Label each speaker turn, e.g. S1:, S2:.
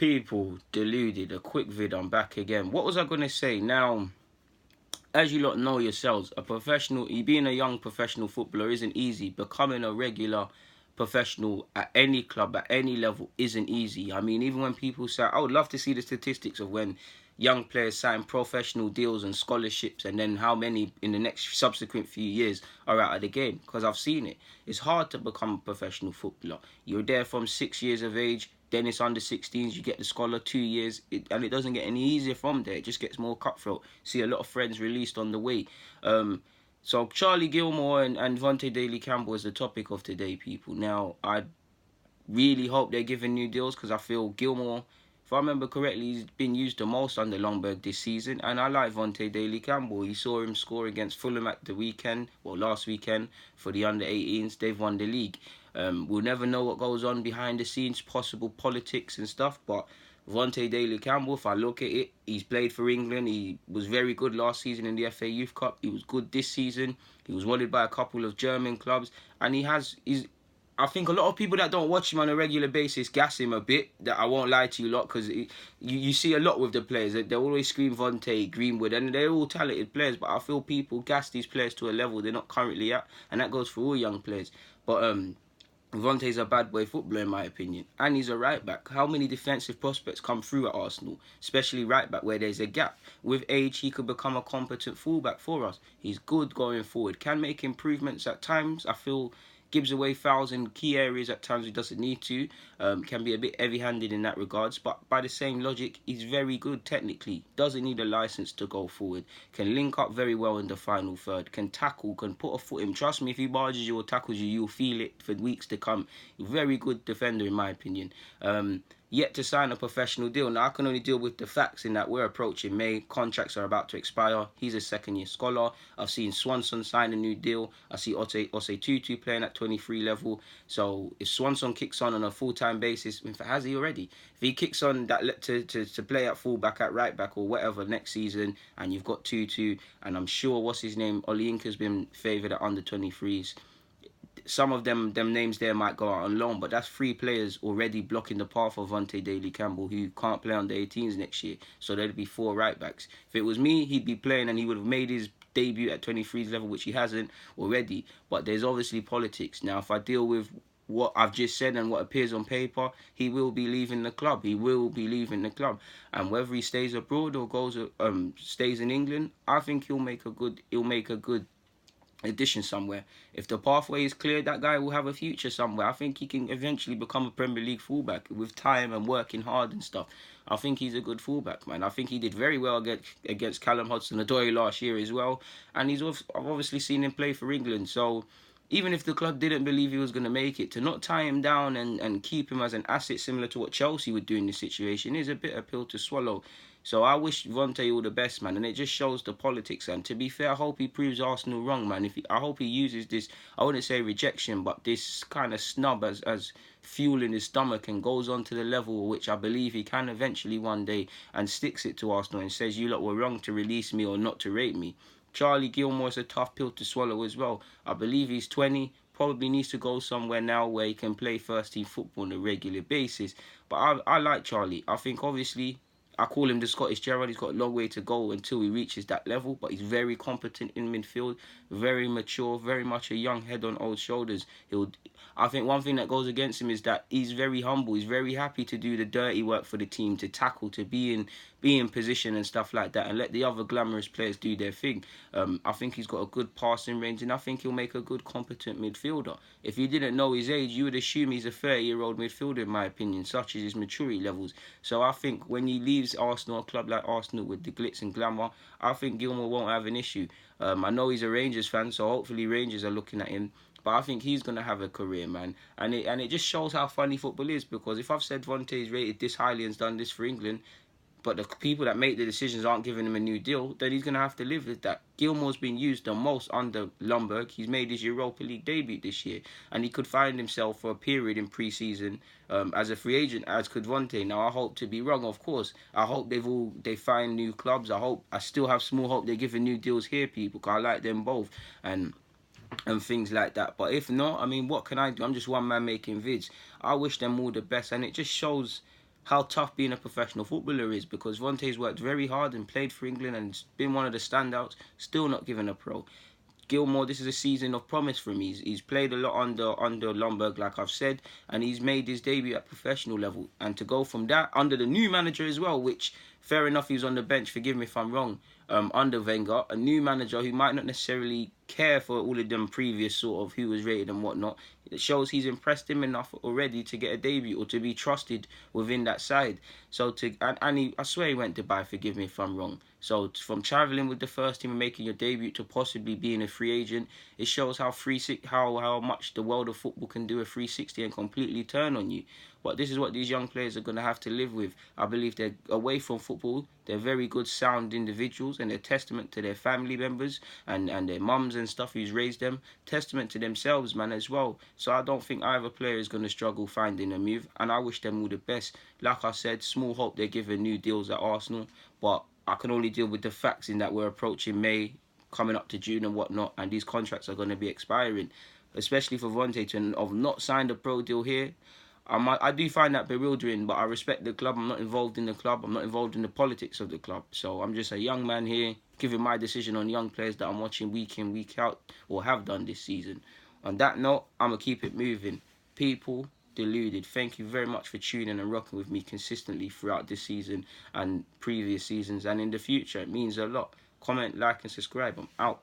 S1: People, Deluded, a quick vid, I'm back again. What was I going to say? Now, as you lot know yourselves, being a young professional footballer isn't easy. Becoming a regular professional at any club, at any level, isn't easy. I mean, even when people say, I would love to see the statistics of when young players sign professional deals and scholarships, and then how many in the next subsequent few years are out of the game, because I've seen it. It's hard to become a professional footballer. You're there from 6 years of age, then it's under 16s, you get the scholar 2 years, and it doesn't get any easier from there. It just gets more cutthroat. See a lot of friends released on the way. So Charlie Gilmour and Vontae Daley Campbell is the topic of today, people. Now, I really hope they're given new deals, because I feel Gilmour, if I remember correctly, he's been used the most under Longberg this season, and I like Vontae Daley Campbell. You saw him score against Fulham at the weekend, well, last weekend, for the under-18s. They've won the league. We'll never know what goes on behind the scenes, possible politics and stuff, but Vontae Daley Campbell, if I look at it, he's played for England. He was very good last season in the FA Youth Cup. He was good this season. He was wanted by a couple of German clubs, and I think a lot of people that don't watch him on a regular basis gas him a bit. That I won't lie to you lot, because you see a lot with the players. They always scream Vontae, Greenwood, and they're all talented players. But I feel people gas these players to a level they're not currently at, and that goes for all young players. But Vontae's a bad boy footballer in my opinion, and he's a right back. How many defensive prospects come through at Arsenal, especially right back where there's a gap? With age, he could become a competent fullback for us. He's good going forward, can make improvements at times. I feel gives away fouls in key areas at times he doesn't need to. Can be a bit heavy-handed in that regards, but by the same logic, he's very good technically. Doesn't need a license to go forward. Can link up very well in the final third. Can tackle. Can put a foot in. Trust me, if he barges you or tackles you, you'll feel it for weeks to come. Very good defender in my opinion. Yet to sign a professional deal. Now, I can only deal with the facts in that we're approaching May. Contracts are about to expire. He's a second-year scholar. I've seen Swanson sign a new deal. I see Osei Tutu playing at 23 level. So if Swanson kicks on a full-time basis, in fact, has he already? If he kicks on that to play at full-back, at right-back, or whatever next season, and you've got Tutu, and I'm sure, what's his name, Oli Inca's been favoured at under-23s. Some of them names there might go out on loan, but that's 3 players already blocking the path of Vontae Daley Campbell, who can't play on the 18s next year. So there'd be 4 right backs. If it was me, he'd be playing and he would have made his debut at 23s level, which he hasn't already. But there's obviously politics. Now, if I deal with what I've just said and what appears on paper, he will be leaving the club. He will be leaving the club, and whether he stays abroad or stays in England, I think he'll make a good addition somewhere. If the pathway is clear, that guy will have a future somewhere. I think he can eventually become a Premier League fullback with time and working hard and stuff. I think he's a good fullback, man. I think he did very well against Callum Hudson-Odoi last year as well, and I've obviously seen him play for England. So even if the club didn't believe he was going to make it, to not tie him down and keep him as an asset similar to what Chelsea would do in this situation is a bitter pill to swallow. So I wish Vontae all the best, man, and it just shows the politics. And to be fair, I hope he proves Arsenal wrong, man. I hope he uses this, I wouldn't say rejection, but this kind of snub as fuel in his stomach, and goes on to the level which I believe he can eventually one day, and sticks it to Arsenal and says, you lot were wrong to release me or not to rate me. Charlie Gilmour is a tough pill to swallow as well. I believe he's 20, probably needs to go somewhere now where he can play first team football on a regular basis. But I like Charlie. I think obviously, I call him the Scottish Gerrard. He's got a long way to go until he reaches that level, but he's very competent in midfield, very mature, very much a young head on old shoulders. I think one thing that goes against him is that he's very humble. He's very happy to do the dirty work for the team, to tackle, to be in position and stuff like that, and let the other glamorous players do their thing. I think he's got a good passing range, and I think he'll make a good, competent midfielder. If you didn't know his age, you would assume he's a 30-year-old midfielder, in my opinion, such as his maturity levels. So I think when he leaves Arsenal, a club like Arsenal with the glitz and glamour, I think Gilmour won't have an issue. I know he's a Rangers fan, so hopefully Rangers are looking at him. But I think he's going to have a career, man. And it just shows how funny football is, because if I've said Vontae is rated this highly and has done this for England, but the people that make the decisions aren't giving him a new deal, then he's going to have to live with that. Gilmour's been used the most under Lundberg. He's made his Europa League debut this year, and he could find himself for a period in pre-season as a free agent, as could Vontae. Now, I hope to be wrong, of course. I hope they find new clubs. I still have small hope they're giving new deals here, people, because I like them both, and things like that. But if not, I mean, what can I do? I'm just one man making vids. I wish them all the best, and it just shows how tough being a professional footballer is, because Vontae's worked very hard and played for England and been one of the standouts, still not given a pro. Gilmour, this is a season of promise for him. He's played a lot under Lomberg, like I've said, and he's made his debut at professional level. And to go from that under the new manager as well, which fair enough, he was on the bench. Forgive me if I'm wrong. Under Wenger, a new manager who might not necessarily care for all of them previous sort of who was rated and whatnot. It shows he's impressed him enough already to get a debut or to be trusted within that side. So I swear he went to Dubai. Forgive me if I'm wrong. So from travelling with the first team and making your debut to possibly being a free agent, it shows how much the world of football can do a 360 and completely turn on you. But this is what these young players are going to have to live with. I believe they're away from football. They're very good, sound individuals, and they're testament to their family members and their mums and stuff who's raised them. Testament to themselves, man, as well. So I don't think either player is going to struggle finding a move, and I wish them all the best. Like I said, small hope they're given new deals at Arsenal, but I can only deal with the facts in that we're approaching May, coming up to June and whatnot, and these contracts are going to be expiring. Especially for Vontae to have not signed a pro deal here. I do find that bewildering, but I respect the club. I'm not involved in the club. I'm not involved in the politics of the club. So I'm just a young man here, giving my decision on young players that I'm watching week in, week out, or have done this season. On that note, I'm going to keep it moving. People, Deluded, thank you very much for tuning and rocking with me consistently throughout this season and previous seasons and in the future. It means a lot. Comment, like, and subscribe. I'm out.